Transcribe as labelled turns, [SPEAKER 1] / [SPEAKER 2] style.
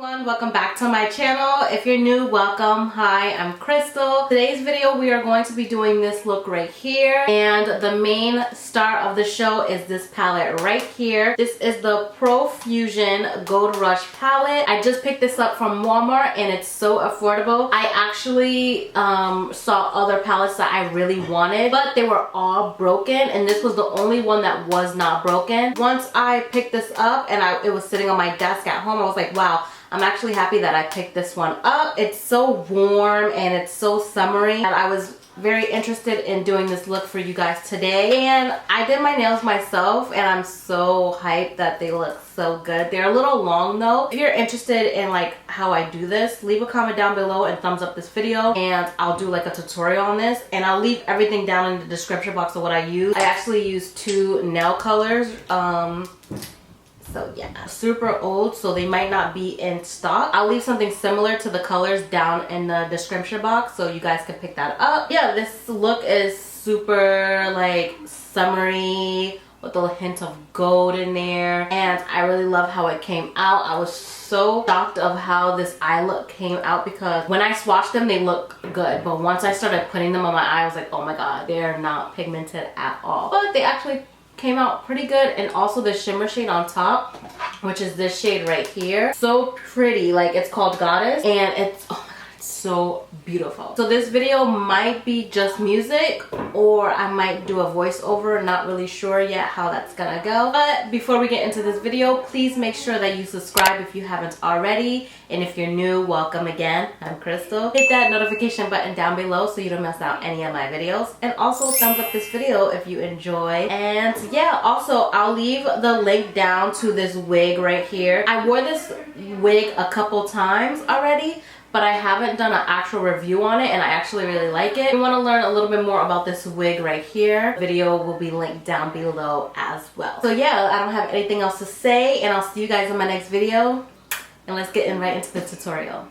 [SPEAKER 1] everyone, welcome back to my channel. If you're new, welcome. Hi, I'm Crystal. Today's video we are going to be doing this look right here, and the main star of the show is this palette right here. This is the Profusion Gold Rush palette. I just picked this up from Walmart and it's so affordable. I actually saw other palettes that I really wanted, but they were all broken and this was the only one that was not broken. Once I picked this up and it was sitting on my desk at home, I was like, wow, I'm actually happy that I picked this one up. It's so warm and it's so summery, and I was very interested in doing this look for you guys today. And I did my nails myself and I'm so hyped that they look so good. They're a little long though. If you're interested in like how I do this, leave a comment down below and thumbs up this video and I'll do like a tutorial on this, and I'll leave everything down in the description box of what I use. I actually use two nail colors. So yeah, super old, so they might not be in stock. I'll leave something similar to the colors down in the description box so you guys can pick that up. Yeah, this look is super like summery with a hint of gold in there, and I really love how it came out. I was so shocked of how this eye look came out because when I swatched them they look good, but once I started putting them on my eye I was like, oh my god, they're not pigmented at all. But they actually came out pretty good. And also the shimmer shade on top, which is this shade right here, so pretty. Like, it's called Goddess and it's, oh my god, it's so beautiful. So this video might be just music or I might do a voiceover, not really sure yet how that's gonna go. But before we get into this video, please make sure that you subscribe if you haven't already, and if you're new, welcome again. I'm Crystal. Hit that notification button down below so you don't miss out any of my videos, and also thumbs up this video if you enjoy. And yeah, also I'll leave the link down to this wig right here. I wore this wig a couple times already, but I haven't done an actual review on it and I actually really like it. If you want to learn a little bit more about this wig right here, the video will be linked down below as well. So yeah, I don't have anything else to say and I'll see you guys in my next video, and let's get right into the tutorial.